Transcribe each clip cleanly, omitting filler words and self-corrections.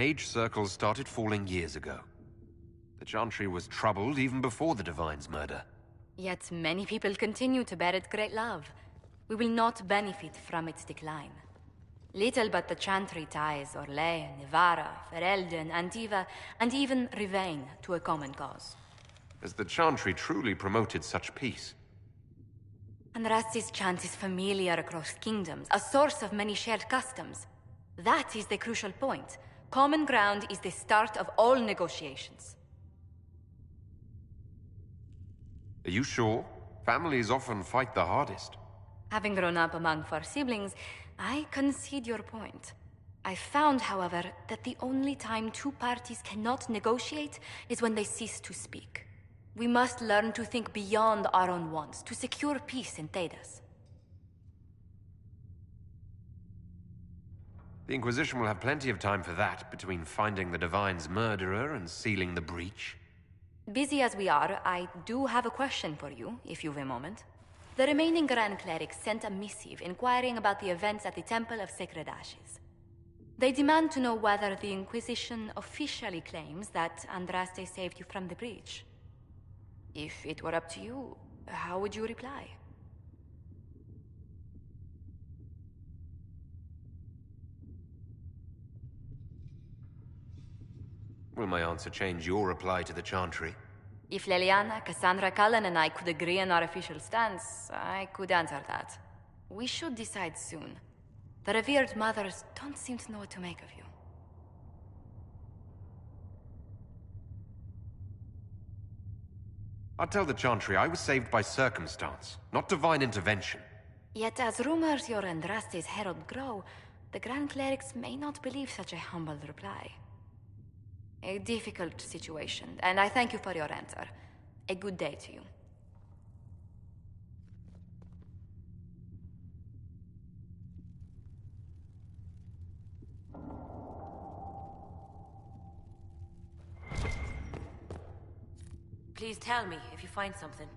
Mage circles started falling years ago. The Chantry was troubled even before the Divine's murder. Yet many people continue to bear it great love. We will not benefit from its decline. Little but the Chantry ties Orlais, Nevarra, Ferelden, Antiva, and even Rivain to a common cause. Has the Chantry truly promoted such peace? Andraste's chant is familiar across kingdoms, a source of many shared customs. That is the crucial point. Common ground is the start of all negotiations. Are you sure? Families often fight the hardest. Having grown up among four siblings, I concede your point. I found, however, that the only time two parties cannot negotiate is when they cease to speak. We must learn to think beyond our own wants, to secure peace in Thedas. The Inquisition will have plenty of time for that, between finding the Divine's murderer and sealing the breach. Busy as we are, I do have a question for you, if you've a moment. The remaining Grand Clerics sent a missive inquiring about the events at the Temple of Sacred Ashes. They demand to know whether the Inquisition officially claims that Andraste saved you from the breach. If it were up to you, how would you reply? Will my answer change your reply to the Chantry? If Leliana, Cassandra Cullen, and I could agree on our official stance, I could answer that. We should decide soon. The revered mothers don't seem to know what to make of you. I'll tell the Chantry I was saved by circumstance, not divine intervention. Yet as rumors your Andraste's herald grow, the Grand Clerics may not believe such a humble reply. A difficult situation, and I thank you for your answer. A good day to you. Please tell me if you find something.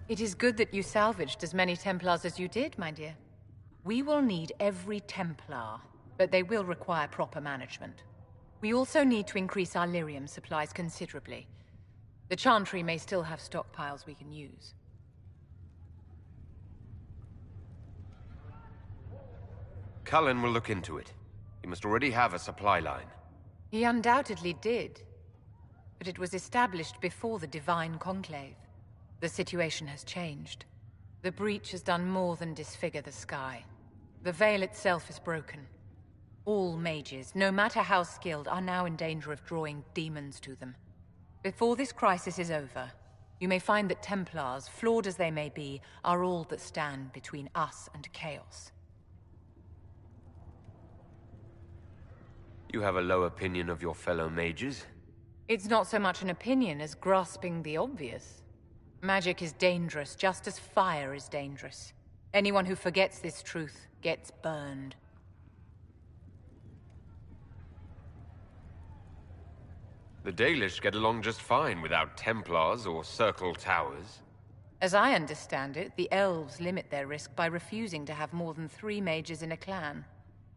It is good that you salvaged as many Templars as you did, my dear. We will need every Templar, but they will require proper management. We also need to increase our lyrium supplies considerably. The Chantry may still have stockpiles we can use. Cullen will look into it. He must already have a supply line. He undoubtedly did. But it was established before the Divine Conclave. The situation has changed. The breach has done more than disfigure the sky. The veil itself is broken. All mages, no matter how skilled, are now in danger of drawing demons to them. Before this crisis is over, you may find that Templars, flawed as they may be, are all that stand between us and chaos. You have a low opinion of your fellow mages? It's not so much an opinion as grasping the obvious. Magic is dangerous, just as fire is dangerous. Anyone who forgets this truth gets burned. The Dalish get along just fine without Templars or Circle Towers. As I understand it, the elves limit their risk by refusing to have more than 3 mages in a clan.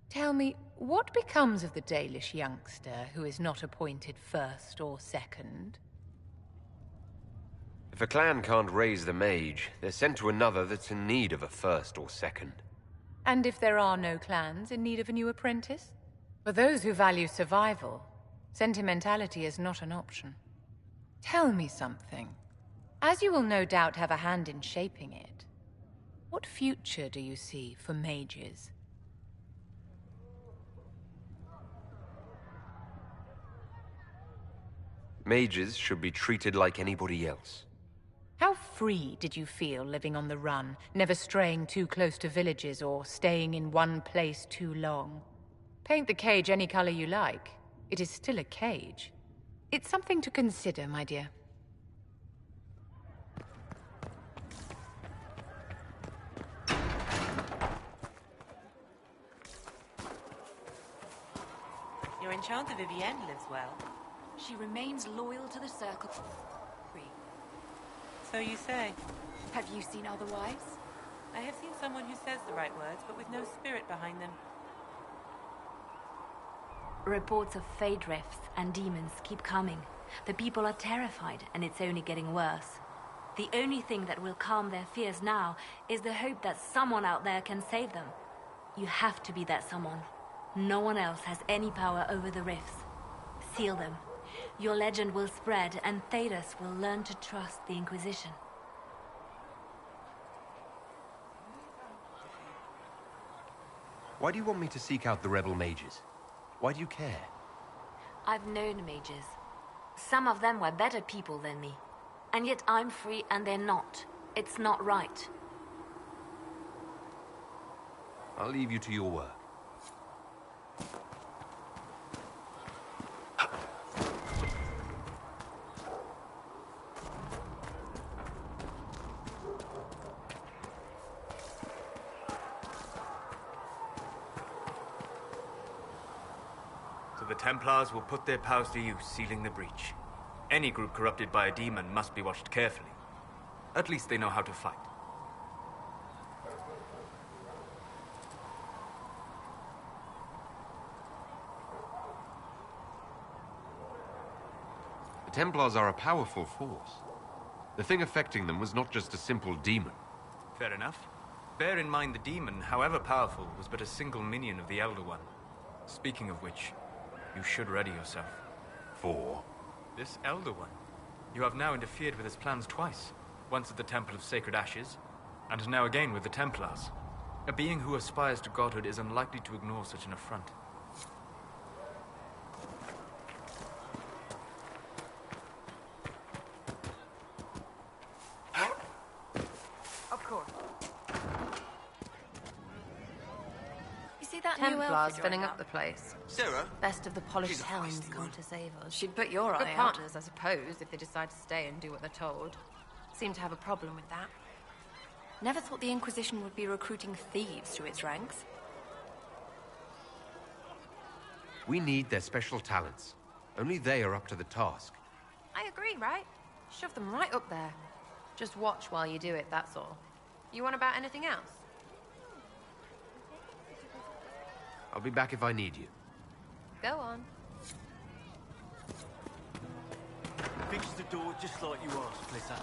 Tell me, what becomes of the Dalish youngster who is not appointed first or second? If a clan can't raise the mage, they're sent to another that's in need of a first or second. And if there are no clans in need of a new apprentice? For those who value survival, sentimentality is not an option. Tell me something. As you will no doubt have a hand in shaping it, what future do you see for mages? Mages should be treated like anybody else. How free did you feel living on the run, never straying too close to villages or staying in one place too long? Paint the cage any color you like. It is still a cage. It's something to consider, my dear. Your Enchanter Vivienne lives well. She remains loyal to the Circle. So you say. Have you seen otherwise? I have seen someone who says the right words, but with no spirit behind them. Reports of fade rifts and demons keep coming. The people are terrified, and it's only getting worse. The only thing that will calm their fears now is the hope that someone out there can save them. You have to be that someone. No one else has any power over the rifts. Seal them. Your legend will spread, and Thedas will learn to trust the Inquisition. Why do you want me to seek out the rebel mages? Why do you care? I've known mages. Some of them were better people than me. And yet I'm free and they're not. It's not right. I'll leave you to your work. The Templars will put their powers to use, sealing the breach. Any group corrupted by a demon must be watched carefully. At least they know how to fight. The Templars are a powerful force. The thing affecting them was not just a simple demon. Fair enough. Bear in mind the demon, however powerful, was but a single minion of the Elder One. Speaking of which, you should ready yourself. For? This Elder One. You have now interfered with his plans twice. Once at the Temple of Sacred Ashes, and now again with the Templars. A being who aspires to godhood is unlikely to ignore such an affront. Of course. You see that Templars filling up the place. Sarah? Best of the polished She's a helms feisty come one. to save us. She'd put your Good eye out. partners, I suppose, if they decide to stay and do what they're told. Seem to have a problem with that. Never thought the Inquisition would be recruiting thieves to its ranks. We need their special talents. Only they are up to the task. I agree, right? Shove them right up there. Just watch while you do it, that's all. You want about anything else? I'll be back if I need you. Go on. Fix the door just like you asked, Flitter.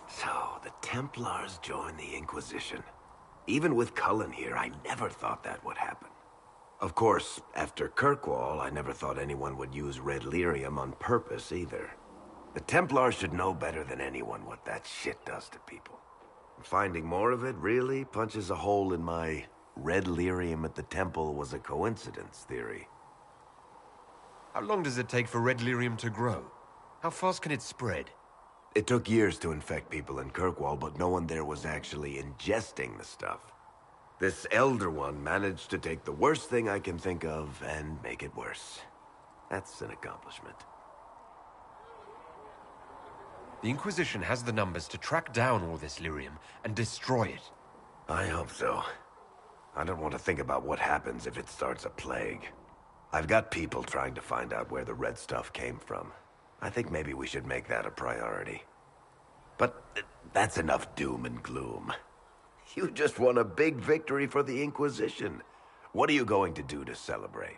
So, the Templars joined the Inquisition. Even with Cullen here, I never thought that would happen. Of course, after Kirkwall, I never thought anyone would use red lyrium on purpose either. The Templars should know better than anyone what that shit does to people. Finding more of it really punches a hole in my red lyrium at the temple was a coincidence theory. How long does it take for red lyrium to grow? How fast can it spread? It took years to infect people in Kirkwall, but no one there was actually ingesting the stuff. This Elder One managed to take the worst thing I can think of and make it worse. That's an accomplishment. The Inquisition has the numbers to track down all this lyrium and destroy it. I hope so. I don't want to think about what happens if it starts a plague. I've got people trying to find out where the red stuff came from. I think maybe we should make that a priority. But that's enough doom and gloom. You just won a big victory for the Inquisition. What are you going to do to celebrate?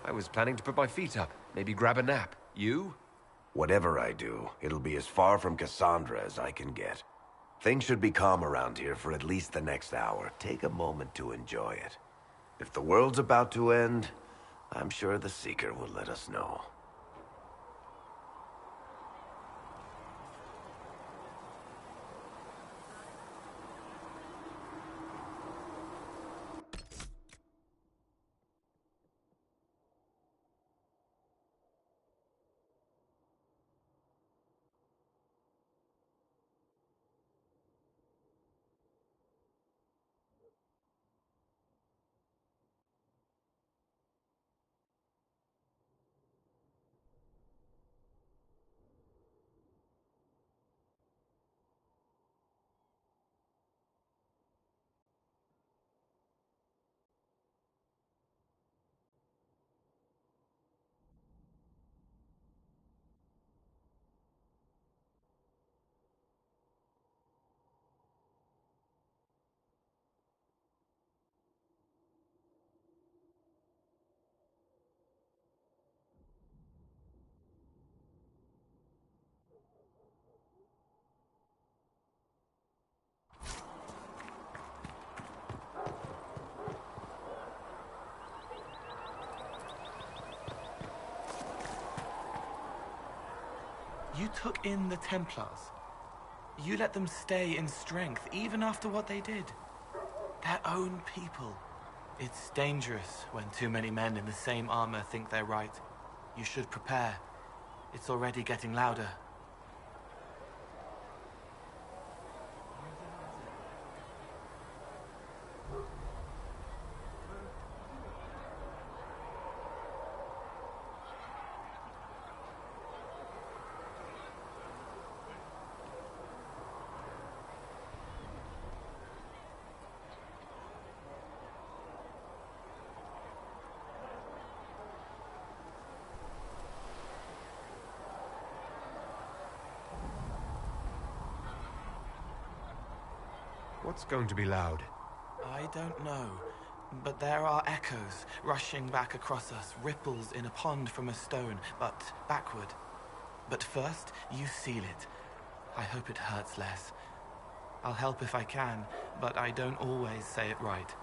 I was planning to put my feet up, maybe grab a nap. You? Whatever I do, it'll be as far from Cassandra as I can get. Things should be calm around here for at least the next hour. Take a moment to enjoy it. If the world's about to end, I'm sure the Seeker will let us know. took in the Templars. You let them stay in strength, even after what they did. Their own people. It's dangerous when too many men in the same armor think they're right. You should prepare. It's already getting louder. What's going to be loud? I don't know, but there are echoes rushing back across us, ripples in a pond from a stone, but backward. But first, you seal it. I hope it hurts less. I'll help if I can, but I don't always say it right.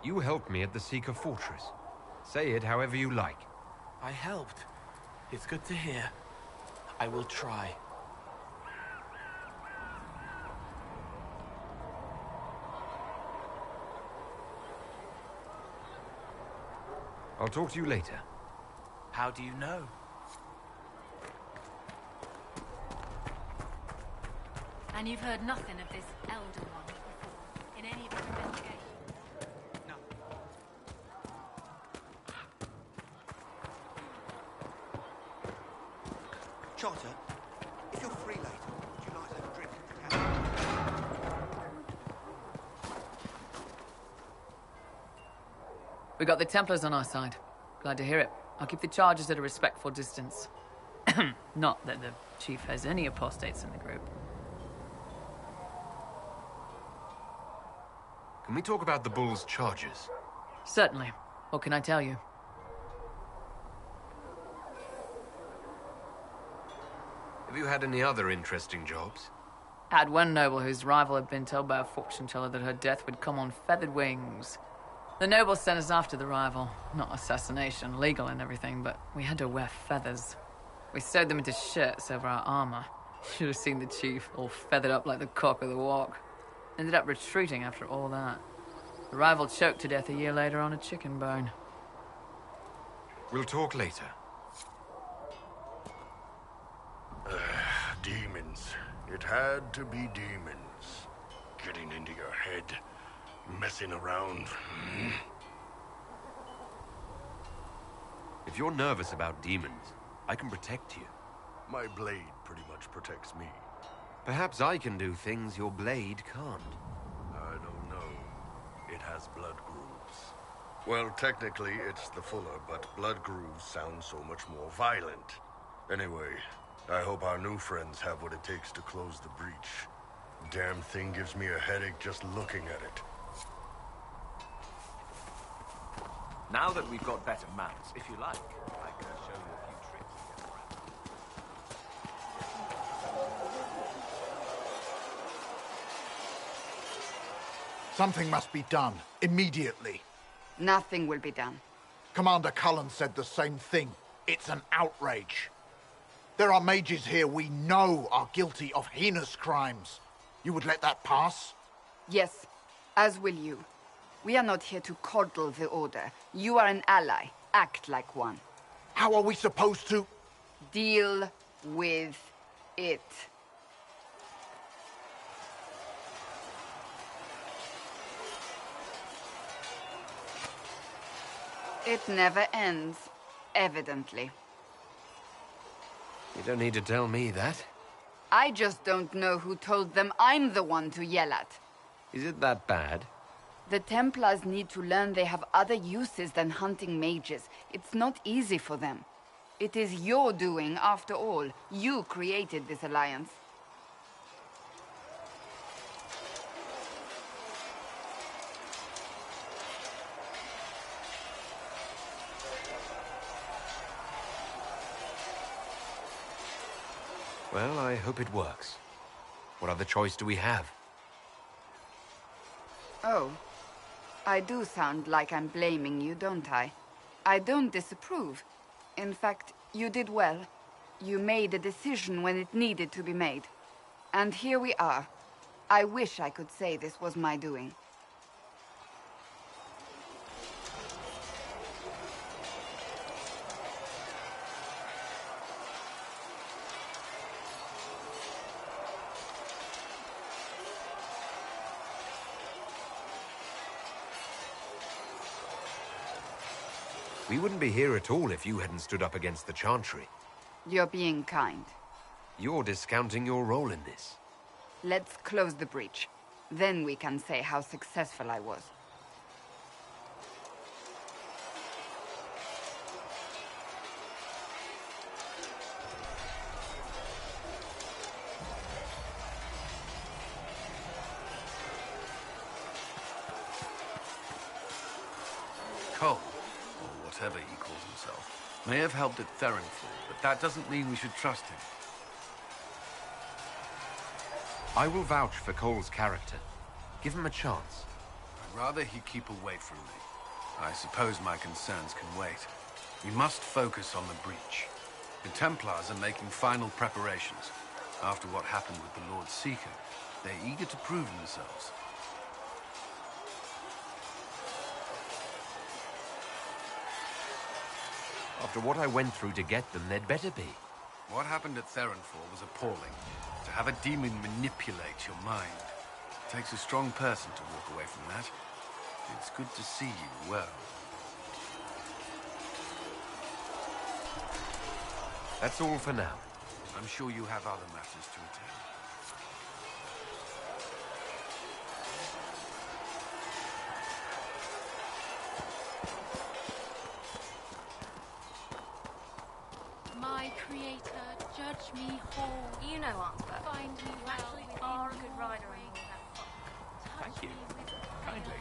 You helped me at the Seeker Fortress. Say it however you like. I helped. It's good to hear. I will try. I'll talk to you later. How do you know? And you've heard nothing of this Elder One before, in any of your investigations? Charter, if you're free later, would you like to have a drink at the tavern? We got the Templars on our side. Glad to hear it. I'll keep the charges at a respectful distance. Not that the Chief has any apostates in the group. Can we talk about the Bull's charges? Certainly. What can I tell you? Have you had any other interesting jobs? Had one noble whose rival had been told by a fortune teller that her death would come on feathered wings. The noble sent us after the rival. Not assassination, legal and everything, but we had to wear feathers. We sewed them into shirts over our armor. Should have seen the chief, all feathered up like the cock of the walk. Ended up retreating after all that. The rival choked to death a year later on a chicken bone. We'll talk later. Demons. It had to be demons. Getting into your head. Messing around. If you're nervous about demons, I can protect you. My blade pretty much protects me. Perhaps I can do things your blade can't. I don't know. It has blood grooves. Well, technically it's the Fuller, but blood grooves sound so much more violent. Anyway, I hope our new friends have what it takes to close the breach. Damn thing gives me a headache just looking at it. Now that we've got better mounts, if you like, I can show you a few tricks to get around. Something must be done, immediately. Nothing will be done. Commander Cullen said the same thing. It's an outrage. There are mages here we know are guilty of heinous crimes. You would let that pass? Yes, as will you. We are not here to coddle the Order. You are an ally. Act like one. How are we supposed to... Deal with it. It never ends. evidently. You don't need to tell me that. I just don't know who told them I'm the one to yell at. Is it that bad? The Templars need to learn they have other uses than hunting mages. It's not easy for them. It is your doing, after all. You created this alliance. Well, I hope it works. What other choice do we have? Oh. I do sound like I'm blaming you, don't I? I don't disapprove. In fact, you did well. You made a decision when it needed to be made. And here we are. I wish I could say this was my doing. We wouldn't be here at all if you hadn't stood up against the Chantry. You're being kind. You're discounting your role in this. Let's close the breach. Then we can say how successful I was. Cole, or whatever he calls himself, may have helped at Theronfall, but that doesn't mean we should trust him. I will vouch for Cole's character. Give him a chance. I'd rather he keep away from me. I suppose my concerns can wait. We must focus on the breach. The Templars are making final preparations. After what happened with the Lord Seeker, they're eager to prove themselves. After what I went through to get them, they'd better be. What happened at Theronfall was appalling. To have a demon manipulate your mind. It takes a strong person to walk away from that. It's good to see you well. That's all for now. I'm sure you have other matters to attend. My creator, judge me whole. You know Arthur. Find me You actually are a good rider and all that. Thank you. Kindly.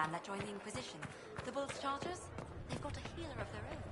band that joined the Inquisition. The Bulls Chargers? They've got a healer of their own.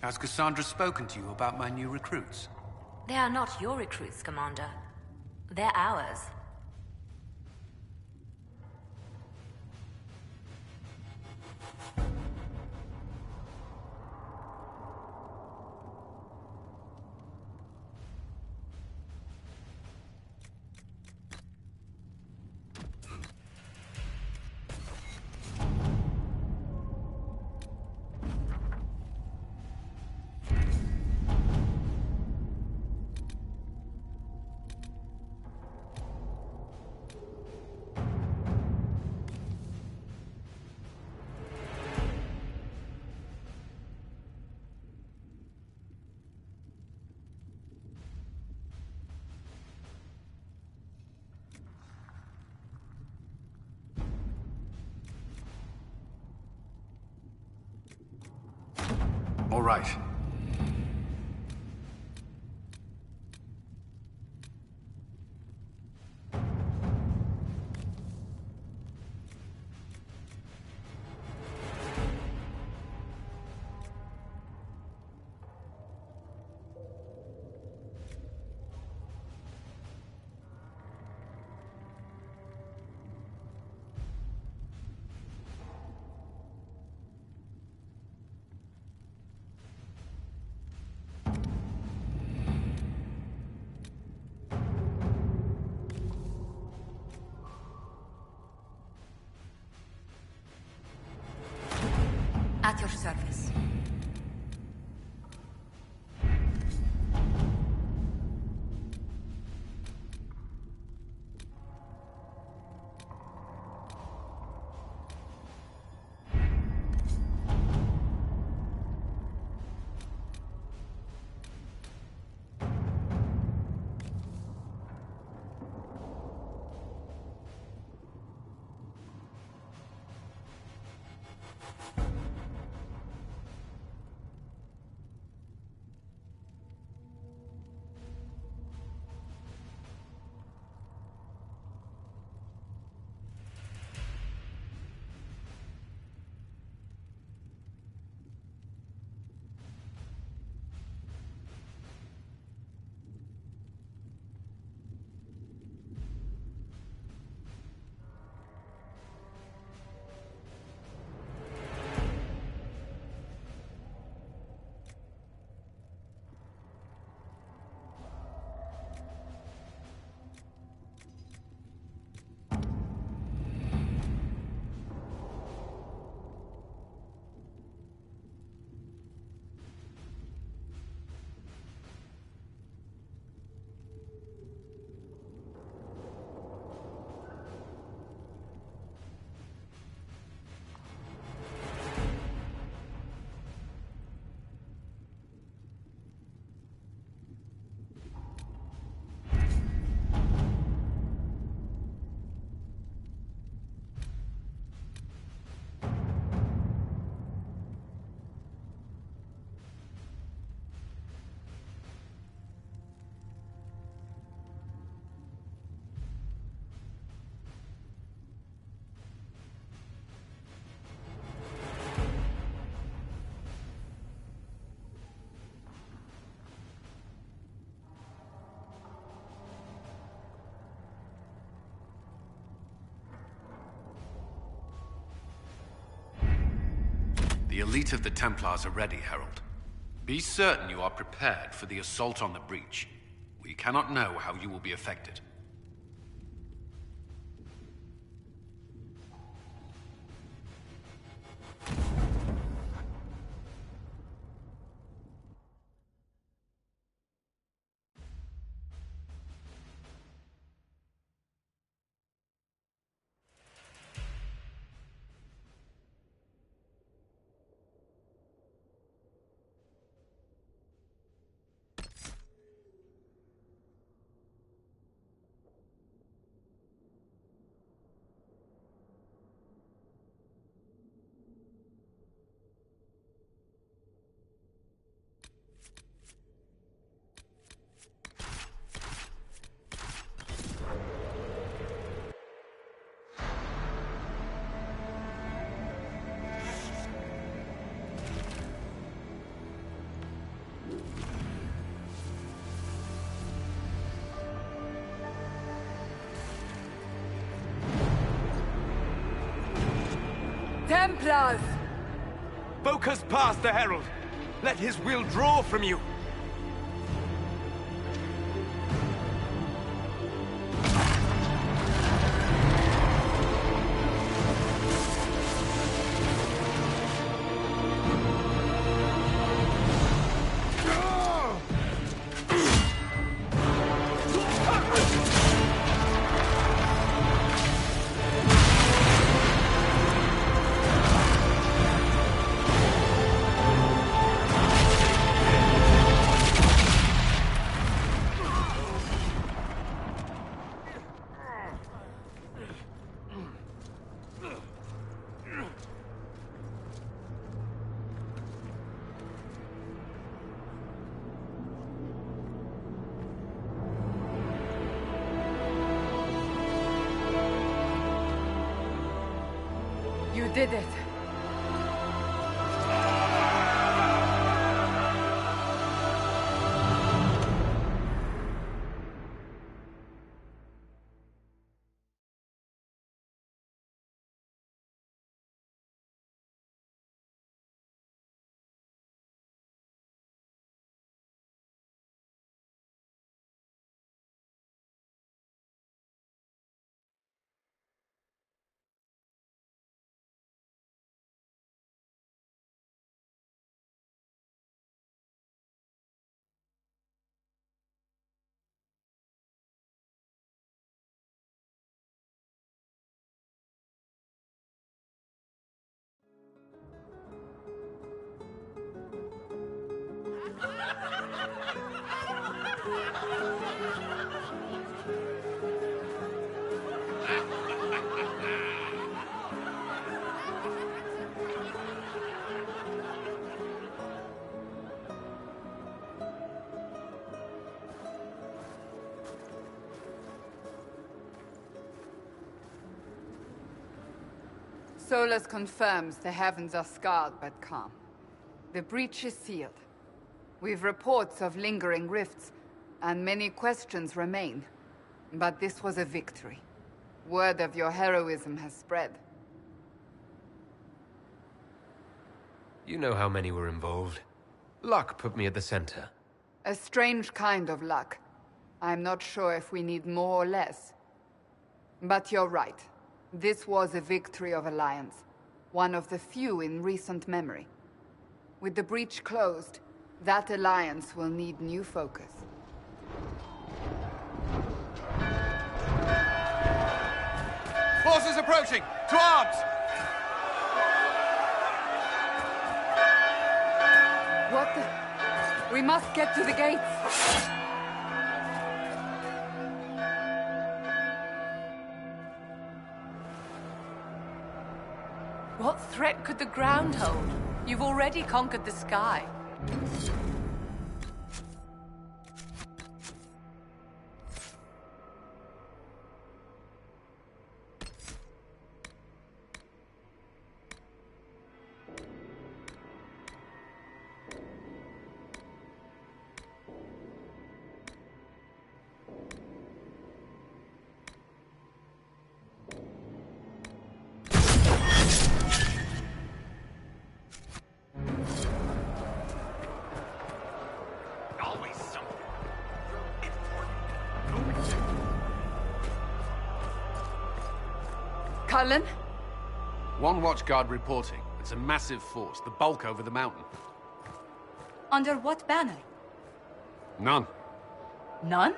Has Cassandra spoken to you about my new recruits? They are not your recruits, Commander. They're ours. All right. At your service. The elite of the Templars are ready, Herald. Be certain you are prepared for the assault on the breach. We cannot know how you will be affected. Templars! Focus past the Herald. Let his will draw from you. You did it. Solus confirms the heavens are scarred but calm. The breach is sealed. We've reports of lingering rifts, and many questions remain. But this was a victory. Word of your heroism has spread. You know how many were involved. Luck put me at the center. A strange kind of luck. I'm not sure if we need more or less. But you're right. This was a victory of Alliance. One of the few in recent memory. With the breach closed, that alliance will need new focus. Forces approaching! To arms! What the... We must get to the gates! What threat could the ground hold? You've already conquered the sky. Cullen? One watchguard reporting. It's a massive force, the bulk over the mountain. Under what banner? None. None?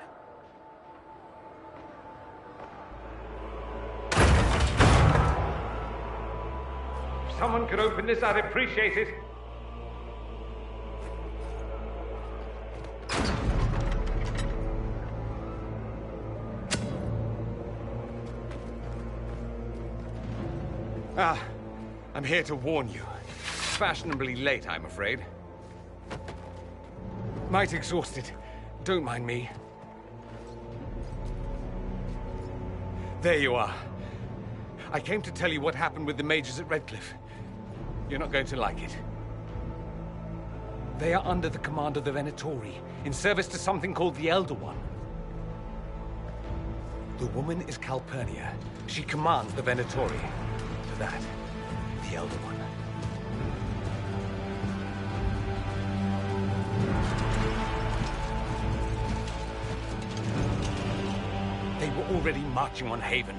If someone could open this, I'd appreciate it. I'm here to warn you. Fashionably late, I'm afraid. Might exhausted. Don't mind me. There you are. I came to tell you what happened with the mages at Redcliffe. You're not going to like it. They are under the command of the Venatori, in service to something called the Elder One. The woman is Calpurnia. She commands the Venatori. To that, the Elder One. They were already marching on Haven.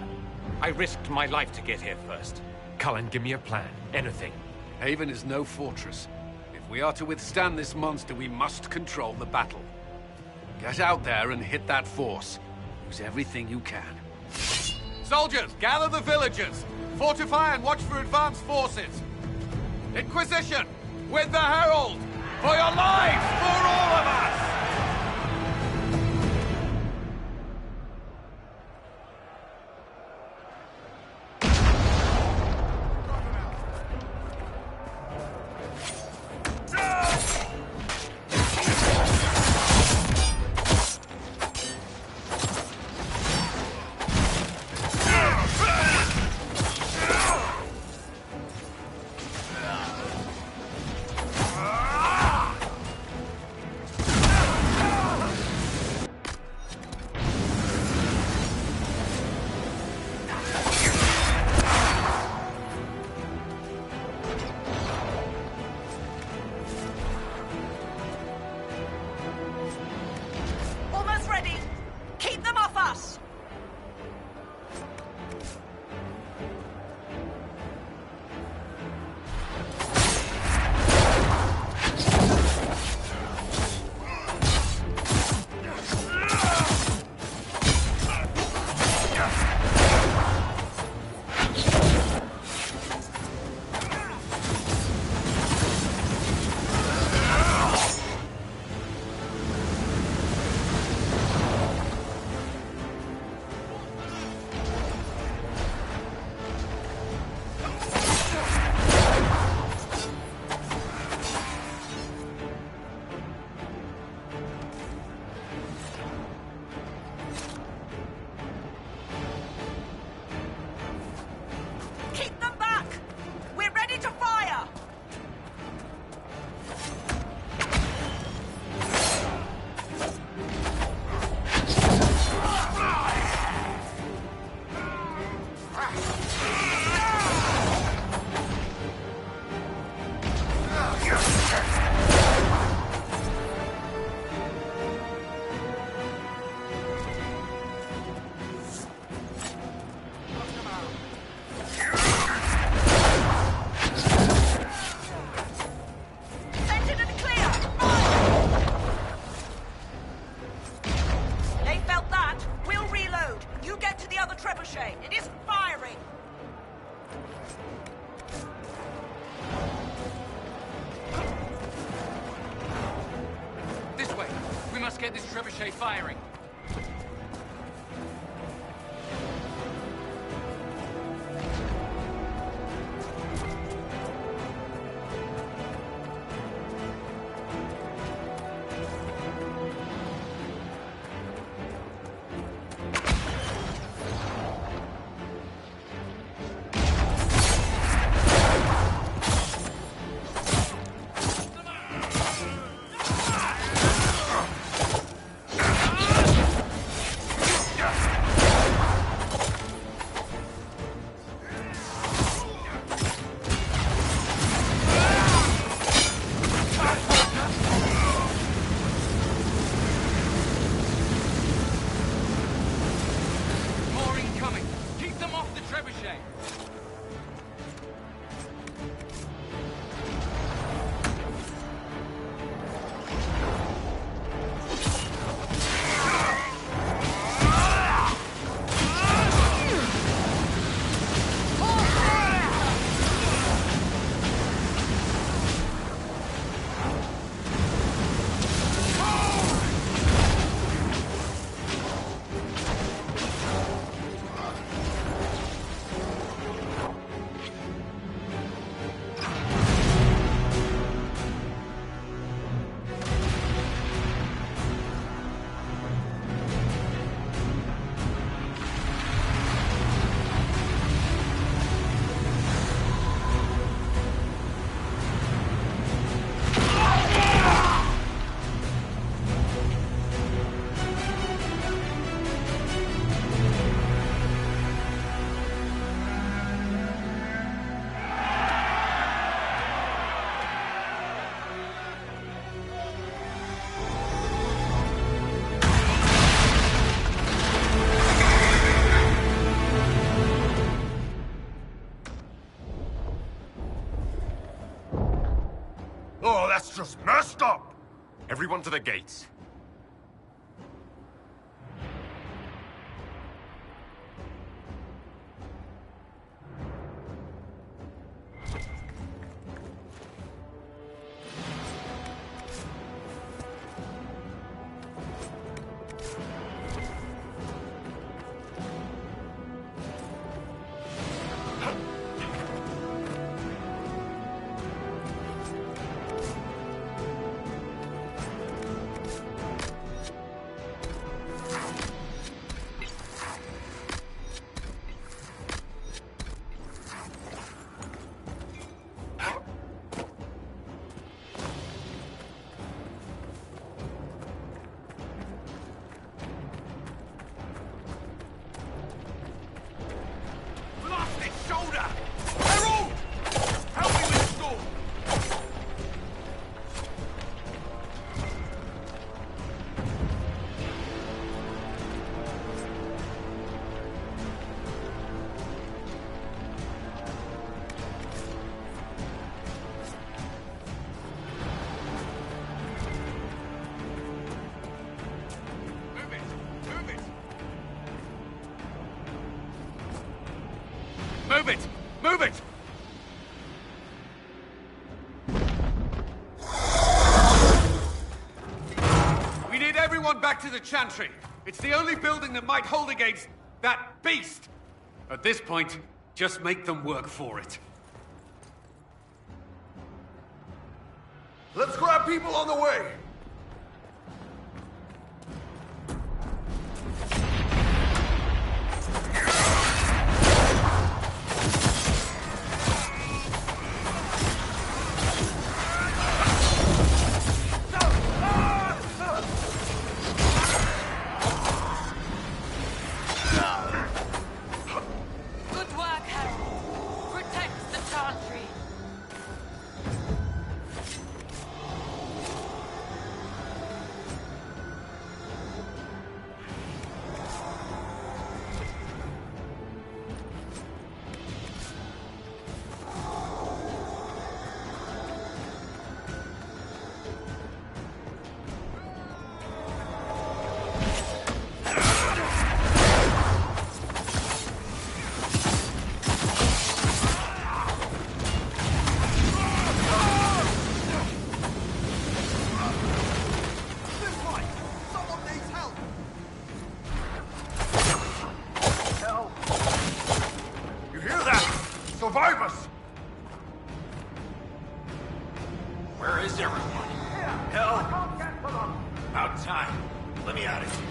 I risked my life to get here first. Cullen, give me a plan. Anything. Haven is no fortress. If we are to withstand this monster, we must control the battle. Get out there and hit that force. Use everything you can. Soldiers, gather the villagers! Fortify and watch for advanced forces! Inquisition! With the Herald! For your lives! For all of us! Get this trebuchet firing. Oh, that's just messed up! Everyone to the gates. Move it! Move it! We need everyone back to the Chantry. It's the only building that might hold against that beast. At this point, just make them work for it. Let's grab people on the way! Good work, Harold. Protect the Chantry. Survive us! Where is everyone? Hell! About time. Let me out of here.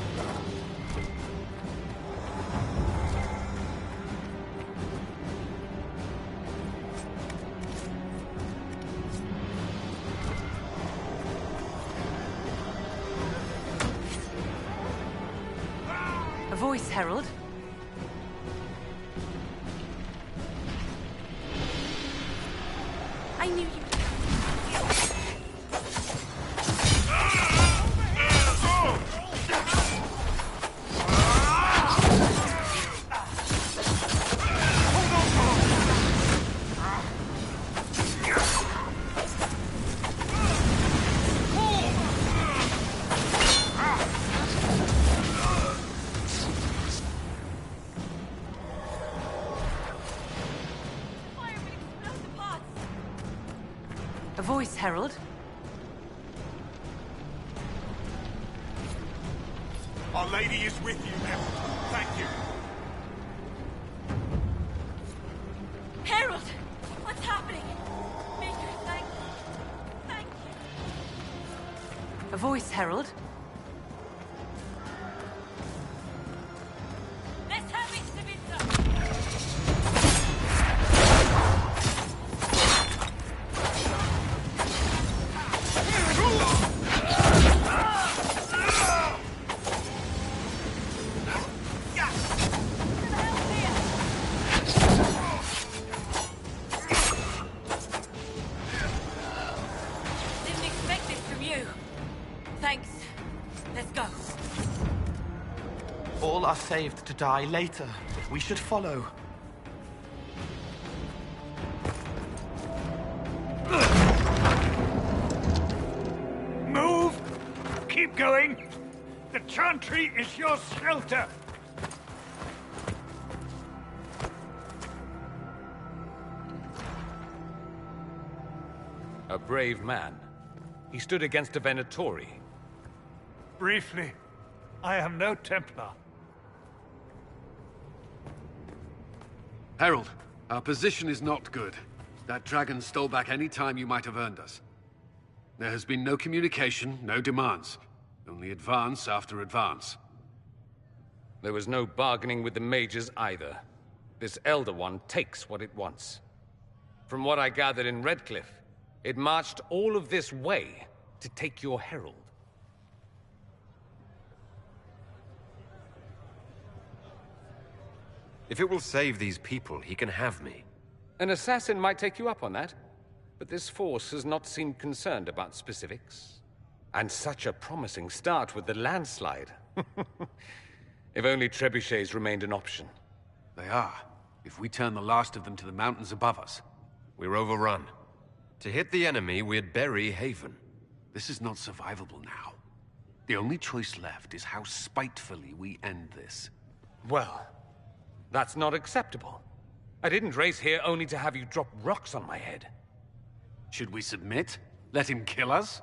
A voice, Herald. I knew you. A voice, Herald. Our Lady is with you, Herald. Thank you. Herald! What's happening? Maker, thank you. Thank you. A voice, Herald. Let's have it, Sabitha! Didn't expect this from you. Thanks. Let's go. All are saved to die later. We should follow. Keep going. The Chantry is your shelter. A brave man. He stood against a Venatori. Briefly, I am no Templar. Herald, our position is not good. That dragon stole back any time you might have earned us. There has been no communication, no demands. Only advance after advance. There was no bargaining with the mages either. This Elder One takes what it wants. From what I gathered in Redcliffe, it marched all of this way to take your herald. If it will save these people, he can have me. An assassin might take you up on that, but this force has not seemed concerned about specifics. And such a promising start with the landslide. If only trebuchets remained an option. They are, if we turn the last of them to the mountains above us. We're overrun. To hit the enemy, we'd bury Haven. This is not survivable now. The only choice left is how spitefully we end this. Well, that's not acceptable. I didn't race here only to have you drop rocks on my head. Should we submit? Let him kill us?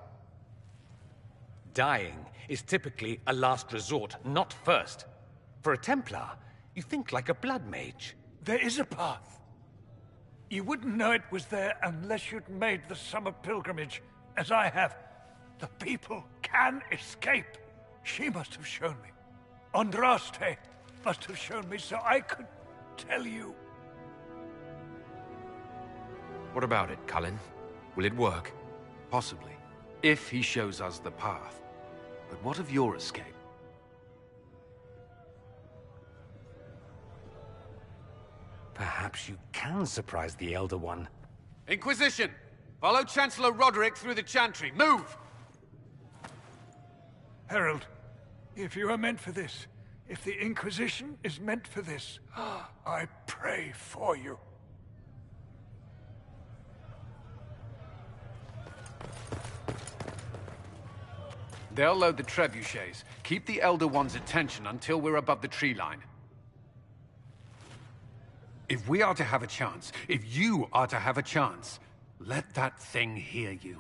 Dying is typically a last resort, not first. For a Templar, you think like a blood mage. There is a path. You wouldn't know it was there unless you'd made the summer pilgrimage, as I have. The people can escape. She must have shown me. Andraste must have shown me so I could tell you. What about it, Cullen? Will it work? Possibly, if he shows us the path. But what of your escape? Perhaps you can surprise the Elder One. Inquisition! Follow Chancellor Roderick through the Chantry. Move! Herald, if you are meant for this, if the Inquisition is meant for this, I pray for you. They'll load the trebuchets. Keep the Elder One's attention until we're above the tree line. If we are to have a chance, if you are to have a chance, let that thing hear you.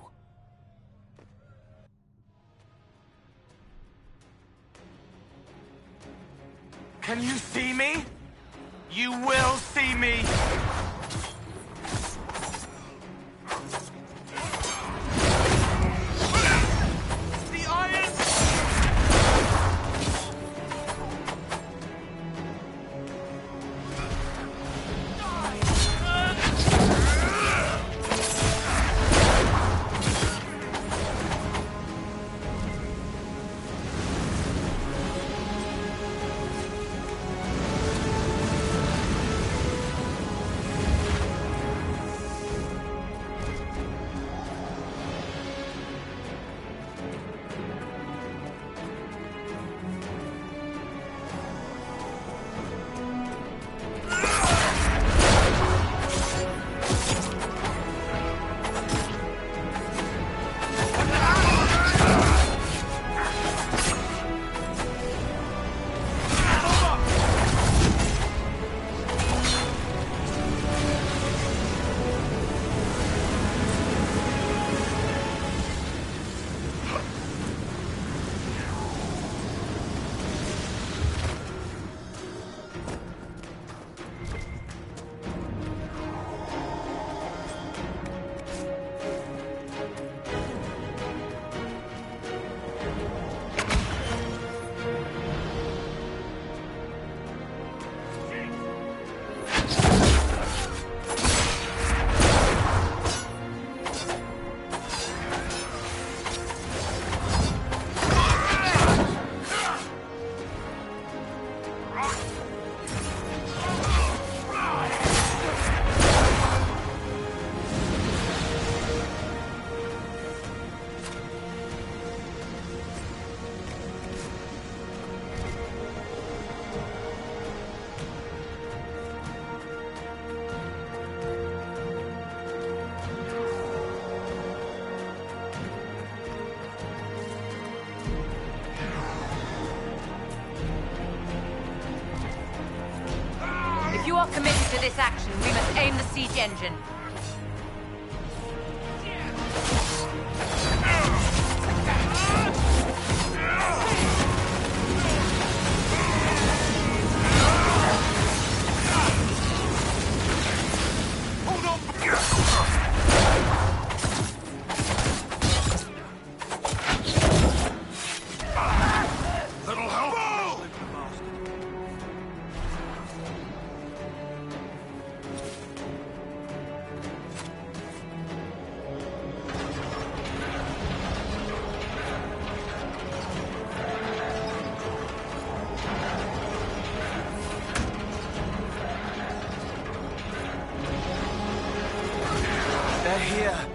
Can you see me? You will see me! are committed to this action, we must aim the siege engine. They're here.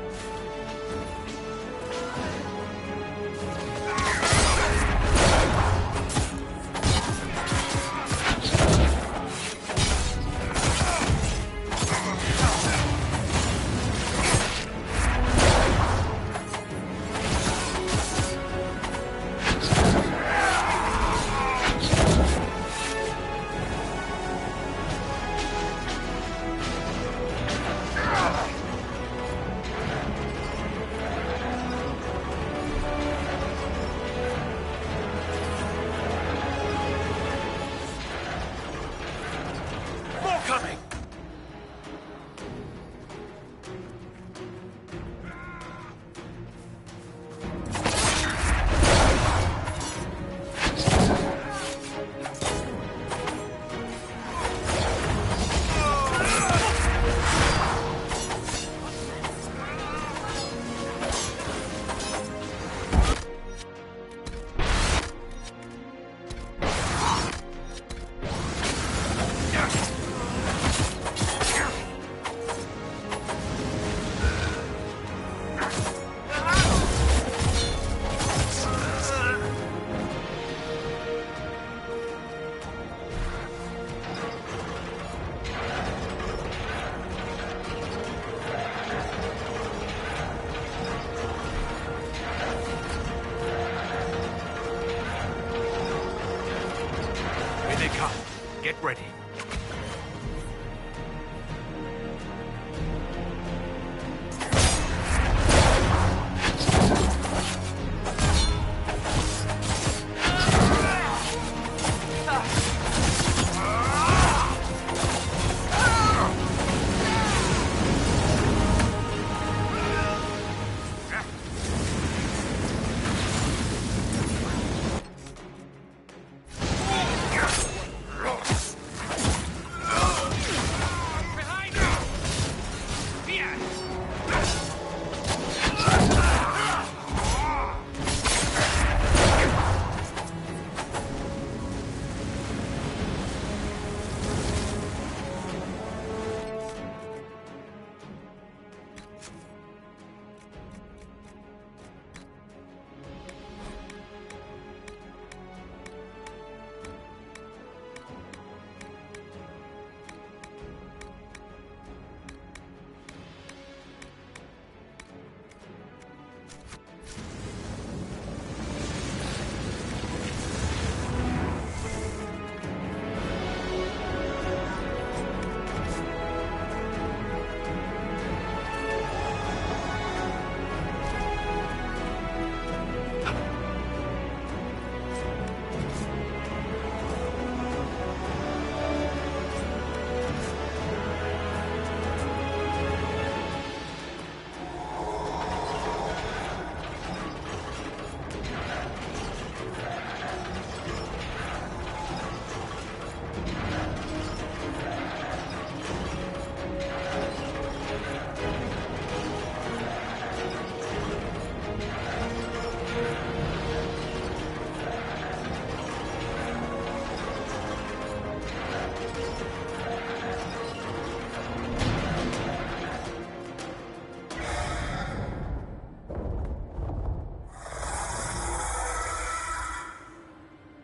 Get ready.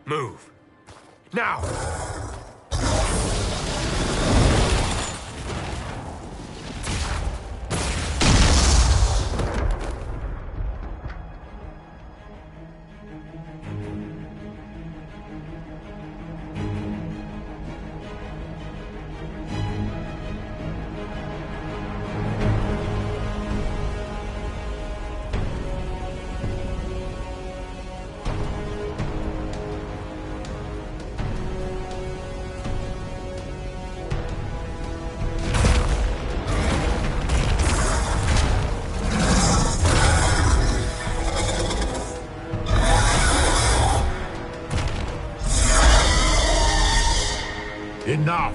Move. Now! enough!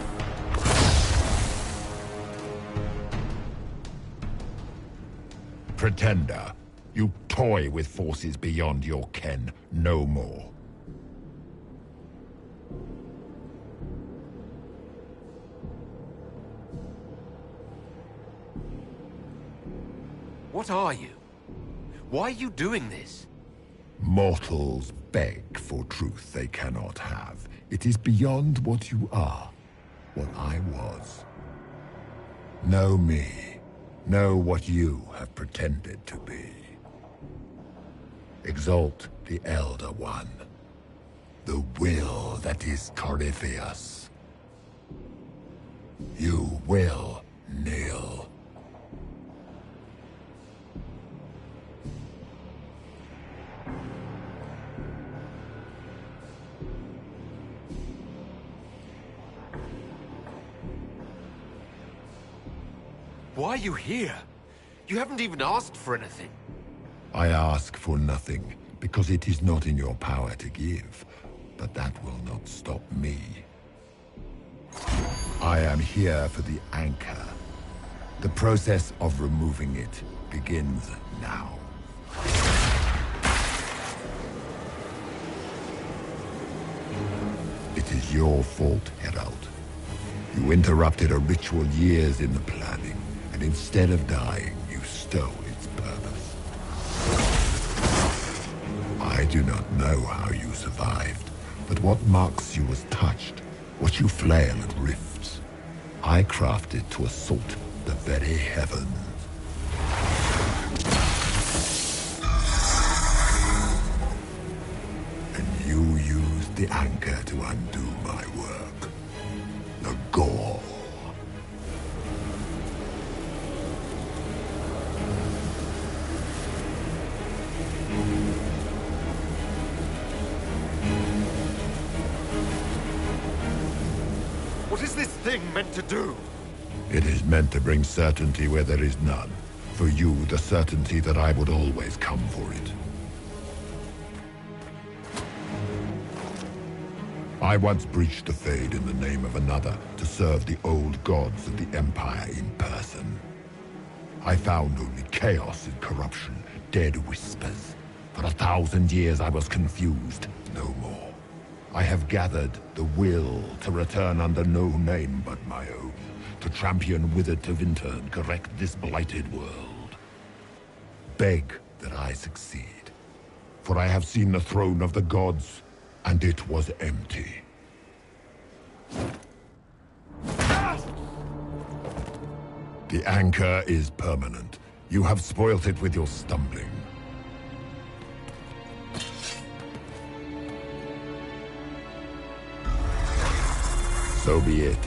Pretender, you toy with forces beyond your ken no more. What are you? Why are you doing this? Mortals beg for truth they cannot have. It is beyond what you are, what I was. Know me. Know what you have pretended to be. Exalt the Elder One. The will that is Corypheus. You will kneel. Why are you here? You haven't even asked for anything. I ask for nothing, because it is not in your power to give. But that will not stop me. I am here for the anchor. The process of removing it begins now. It is your fault, Herald. You interrupted a ritual years in the planning, and instead of dying, you stole its purpose. I do not know how you survived, but what marks you as touched, what you flail at rifts, I crafted to assault the very heavens. And you used the anchor to undo my work. The gore. What is this thing meant to do? It is meant to bring certainty where there is none. For you, the certainty that I would always come for it. I once breached the Fade in the name of another to serve the old gods of the Empire in person. I found only chaos and corruption, dead whispers. For 1,000 years I was confused, no more. I have gathered the will to return under no name but my own, to champion Withered to Winter and correct this blighted world. Beg that I succeed, for I have seen the throne of the gods, and it was empty. The anchor is permanent. You have spoilt it with your stumbling. So be it.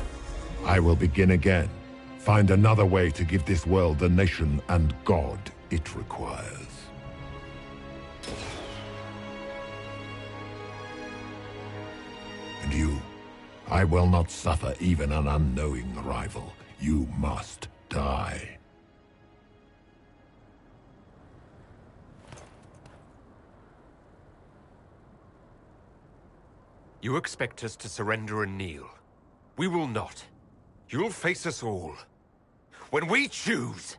I will begin again. Find another way to give this world the nation and God it requires. And you, I will not suffer even an unknowing rival. You must die. You expect us to surrender and kneel. We will not. You'll face us all. When we choose!